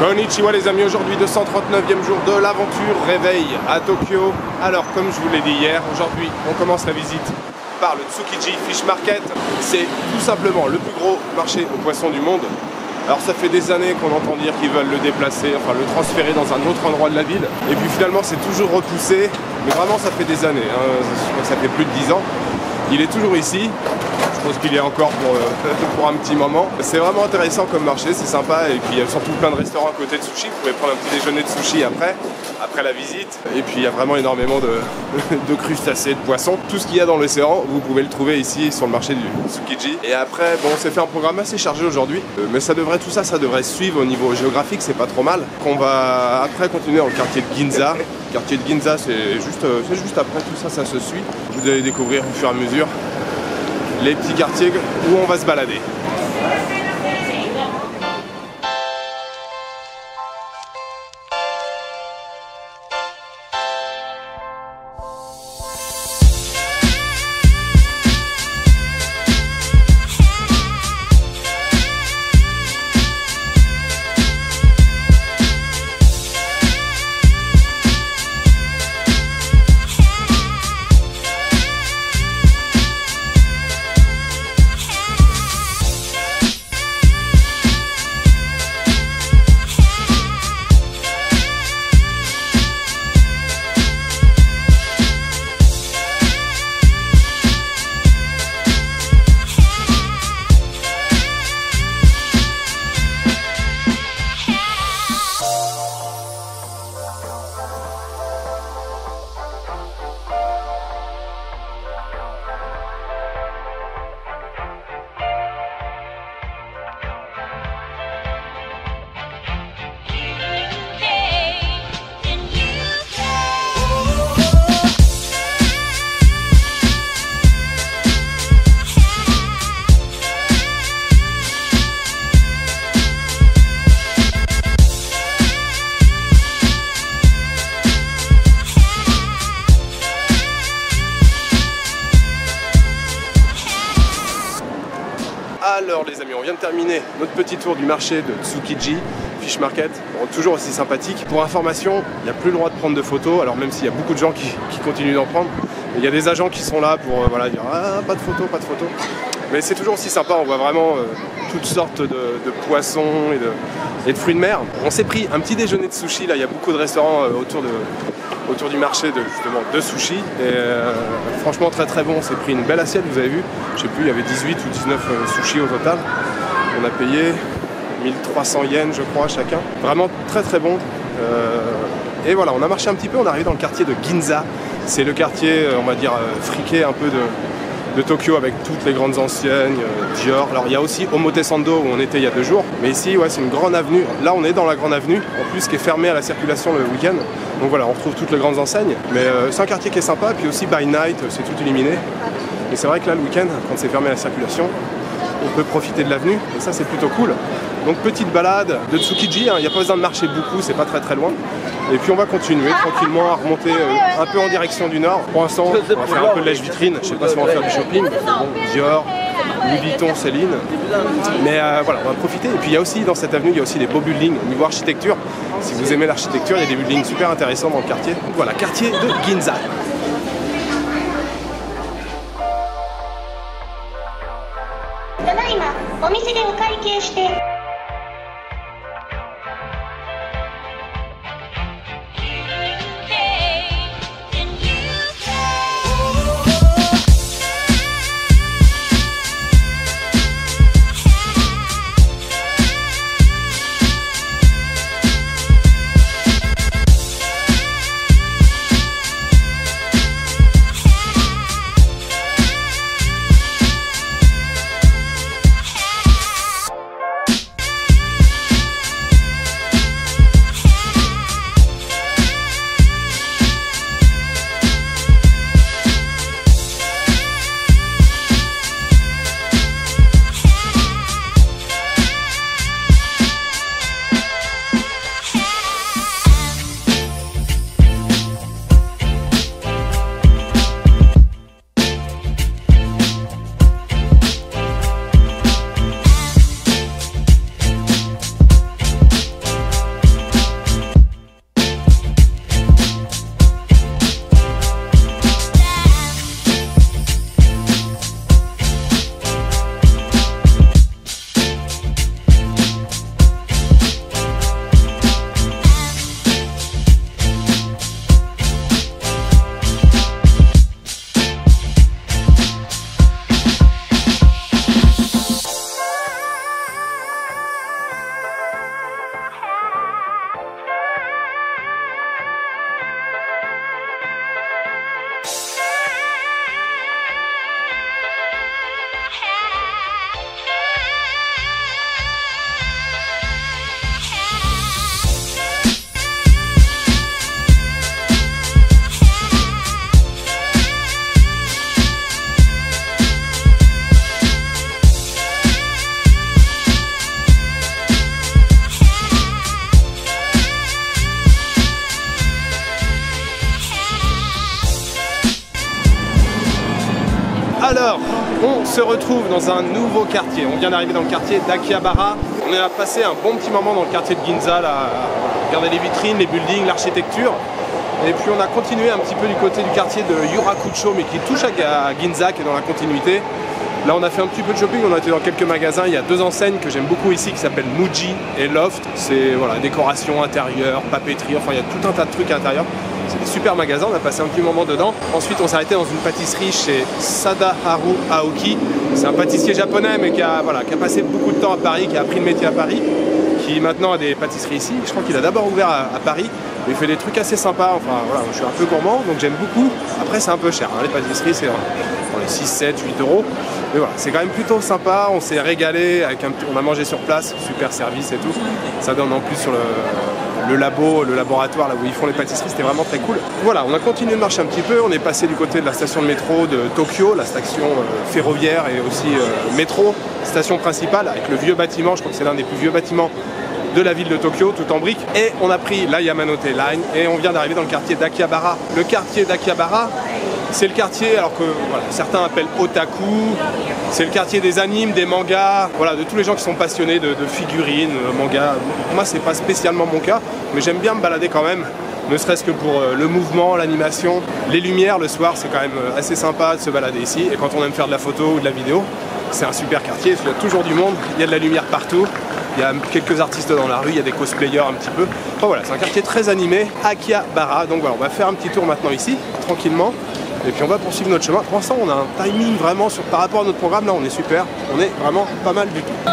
Konnichiwa les amis, aujourd'hui 239e jour de l'aventure réveil à Tokyo. Alors comme je vous l'ai dit hier, aujourd'hui on commence la visite par le Tsukiji Fish Market. C'est tout simplement le plus gros marché aux poissons du monde. Alors ça fait des années qu'on entend dire qu'ils veulent le déplacer, enfin le transférer dans un autre endroit de la ville. Et puis finalement c'est toujours repoussé, mais vraiment ça fait des années, hein. Je crois que ça fait plus de 10 ans. Il est toujours ici. Je pense qu'il y a encore pour un petit moment. C'est vraiment intéressant comme marché, c'est sympa. Et puis il y a surtout plein de restaurants à côté de sushi. Vous pouvez prendre un petit déjeuner de sushi après la visite. Et puis il y a vraiment énormément de crustacés, de poissons. Tout ce qu'il y a dans l'océan, vous pouvez le trouver ici sur le marché du Tsukiji. Et après, bon, on s'est fait un programme assez chargé aujourd'hui. Mais ça devrait suivre au niveau géographique, c'est pas trop mal. On va après continuer dans le quartier de Ginza. Le quartier de Ginza, c'est juste après, tout ça, ça se suit. Vous allez découvrir au fur et à mesure les petits quartiers où on va se balader. Alors les amis, on vient de terminer notre petit tour du marché de Tsukiji Fish Market, bon, toujours aussi sympathique. Pour information, il n'y a plus le droit de prendre de photos, alors même s'il y a beaucoup de gens qui continuent d'en prendre, il y a des agents qui sont là pour voilà, dire ah, pas de photos, pas de photos. Mais c'est toujours aussi sympa, on voit vraiment toutes sortes de poissons et de fruits de mer. On s'est pris un petit déjeuner de sushi, là il y a beaucoup de restaurants autour du marché de sushi. Et franchement très très bon, on s'est pris une belle assiette, vous avez vu. Je sais plus, il y avait 18 ou 19 sushis au total. On a payé 1300 yens je crois chacun. Vraiment très très bon. Et voilà, on a marché un petit peu, on est arrivé dans le quartier de Ginza. C'est le quartier, on va dire, friqué un peu de Tokyo avec toutes les grandes enseignes, Dior. Alors il y a aussi Omotesando où on était il y a 2 jours. Mais ici, ouais, c'est une grande avenue. Là, on est dans la grande avenue, en plus qui est fermée à la circulation le week-end. Donc voilà, on retrouve toutes les grandes enseignes. Mais c'est un quartier qui est sympa. Et puis aussi by night, c'est tout illuminé. Mais c'est vrai que là, le week-end, quand c'est fermé à la circulation, on peut profiter de l'avenue. Et ça, c'est plutôt cool. Donc petite balade de Tsukiji, hein. Il n'y a pas besoin de marcher beaucoup, c'est pas très très loin. Et puis on va continuer tranquillement à remonter un peu en direction du nord. Pour l'instant, on va faire un peu de lèche-vitrine. Je sais pas si on va faire du shopping. Bon, Dior, Louis Vuitton, Céline. Mais voilà, on va profiter. Et puis il y a aussi, dans cette avenue, il y a aussi des beaux buildings. Au niveau architecture, si vous aimez l'architecture, il y a des buildings super intéressants dans le quartier. Donc voilà, quartier de Ginza. Alors, on se retrouve dans un nouveau quartier. On vient d'arriver dans le quartier d'Akihabara. On a passé un bon petit moment dans le quartier de Ginza, là, à regarder les vitrines, les buildings, l'architecture. Et puis on a continué un petit peu du côté du quartier de Yurakucho, mais qui touche à Ginza, qui est dans la continuité. Là on a fait un petit peu de shopping, on a été dans quelques magasins, il y a deux enseignes que j'aime beaucoup ici qui s'appellent Muji et Loft. C'est voilà, décoration intérieure, papeterie, enfin il y a tout un tas de trucs à l'intérieur. C'est des super magasins, on a passé un petit moment dedans. Ensuite on s'est arrêté dans une pâtisserie chez Sadaharu Aoki. C'est un pâtissier japonais mais qui a passé beaucoup de temps à Paris, qui a appris le métier à Paris, qui maintenant a des pâtisseries ici. Je crois qu'il a d'abord ouvert à Paris. Il fait des trucs assez sympas, enfin voilà, je suis un peu gourmand donc j'aime beaucoup. Après c'est un peu cher, hein. Les pâtisseries c'est dans les 6, 7, 8 euros. Mais voilà, c'est quand même plutôt sympa, on s'est régalé, on a mangé sur place, super service et tout. Ça donne en plus sur le laboratoire là où ils font les pâtisseries, c'était vraiment très cool. Voilà, on a continué de marcher un petit peu, on est passé du côté de la station de métro de Tokyo, la station ferroviaire et aussi métro, station principale avec le vieux bâtiment, je crois que c'est l'un des plus vieux bâtiments de la ville de Tokyo, tout en briques. Et on a pris la Yamanote Line et on vient d'arriver dans le quartier d'Akihabara. Le quartier d'Akihabara, c'est le quartier, alors que voilà, certains appellent otaku, c'est le quartier des animes, des mangas, voilà, de tous les gens qui sont passionnés de figurines, mangas. Moi, c'est pas spécialement mon cas, mais j'aime bien me balader quand même, ne serait-ce que pour le mouvement, l'animation, les lumières le soir, c'est quand même assez sympa de se balader ici. Et quand on aime faire de la photo ou de la vidéo, c'est un super quartier, il y a toujours du monde, il y a de la lumière partout. Il y a quelques artistes dans la rue, il y a des cosplayers un petit peu. Enfin voilà, c'est un quartier très animé, Akihabara. Donc voilà, on va faire un petit tour maintenant ici, tranquillement. Et puis on va poursuivre notre chemin. Pour l'instant, on a un timing vraiment par rapport à notre programme. Là, on est super. On est vraiment pas mal du tout.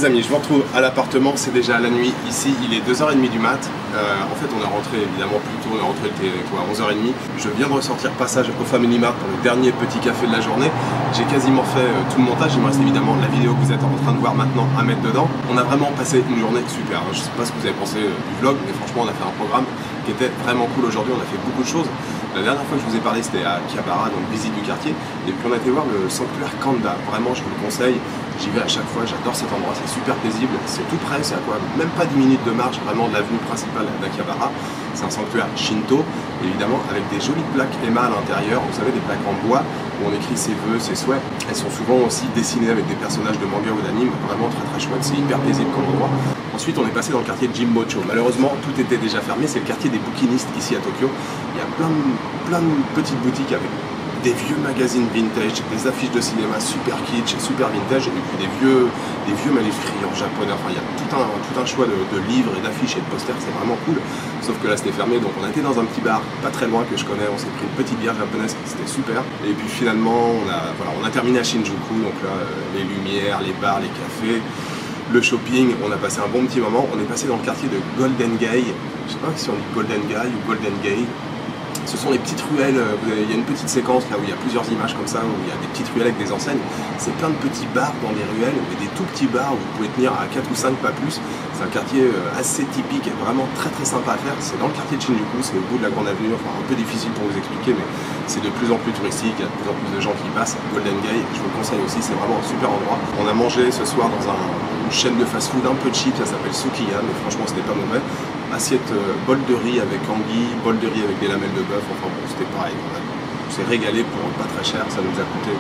les amis, je vous retrouve à l'appartement, c'est déjà la nuit ici, il est 2h30 du mat. En fait on est rentré évidemment plus tôt, on est rentré à 11h30. Je viens de ressortir passage au Family Mart pour le dernier petit café de la journée. J'ai quasiment fait tout le montage, il me reste évidemment la vidéo que vous êtes en train de voir maintenant à mettre dedans. On a vraiment passé une journée super, je sais pas ce que vous avez pensé du vlog, mais franchement on a fait un programme qui était vraiment cool aujourd'hui, on a fait beaucoup de choses. La dernière fois que je vous ai parlé c'était à Akihabara, donc visite du quartier, et puis on a été voir le sanctuaire Kanda, vraiment je vous le conseille, j'y vais à chaque fois, j'adore cet endroit, c'est super paisible, c'est tout près, c'est à quoi, même pas 10 minutes de marche vraiment de l'avenue principale d'Akihabara. C'est un sanctuaire Shinto, évidemment avec des jolies plaques Emma à l'intérieur, vous savez des plaques en bois où on écrit ses vœux, ses souhaits. Elles sont souvent aussi dessinées avec des personnages de manga ou d'anime, vraiment très très chouette, c'est hyper paisible comme endroit. Ensuite on est passé dans le quartier de Jimbocho, malheureusement tout était déjà fermé, c'est le quartier des bouquinistes ici à Tokyo. Il y a plein de petites boutiques avec des vieux magazines vintage, des affiches de cinéma super kitsch, super vintage, et puis des vieux manuscrits en japonais. Enfin, il y a tout un choix de livres et d'affiches et de posters, c'est vraiment cool. Sauf que là c'était fermé, donc on a été dans un petit bar pas très loin que je connais, on s'est pris une petite bière japonaise, c'était super. Et puis finalement on a terminé à Shinjuku, donc là les lumières, les bars, les cafés, le shopping, on a passé un bon petit moment. On est passé dans le quartier de Golden Gate, je sais pas si on dit Golden Gate ou Golden Gate. Ce sont les petites ruelles, il y a une petite séquence là où il y a plusieurs images comme ça, où il y a des petites ruelles avec des enseignes. C'est plein de petits bars dans les ruelles, mais des tout petits bars où vous pouvez tenir à 4 ou 5 pas plus. C'est un quartier assez typique et vraiment très très sympa à faire. C'est dans le quartier de Shinjuku, c'est au bout de la Grande Avenue, enfin un peu difficile pour vous expliquer, mais c'est de plus en plus touristique, il y a de plus en plus de gens qui y passent. Golden Gate, je vous le conseille aussi, c'est vraiment un super endroit. On a mangé ce soir dans une chaîne de fast-food un peu cheap, ça s'appelle Sukiya, mais franchement c'était pas mauvais. Assiette bol de riz avec anguille, bol de riz avec des lamelles de bœuf, enfin bon c'était pareil, on s'est régalé pour pas très cher, ça nous a coûté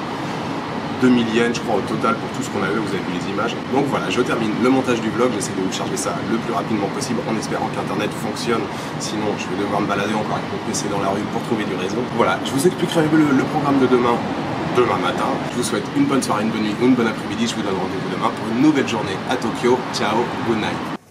2000 yens je crois au total pour tout ce qu'on a eu, vous avez vu les images. Donc voilà, je termine le montage du vlog, j'essaie de vous charger ça le plus rapidement possible en espérant qu'internet fonctionne, sinon je vais devoir me balader encore avec mon PC dans la rue pour trouver du réseau. Voilà, je vous expliquerai le programme de demain matin. Je vous souhaite une bonne soirée, une bonne nuit ou une bonne après-midi, je vous donne rendez-vous demain pour une nouvelle journée à Tokyo. Ciao, good night.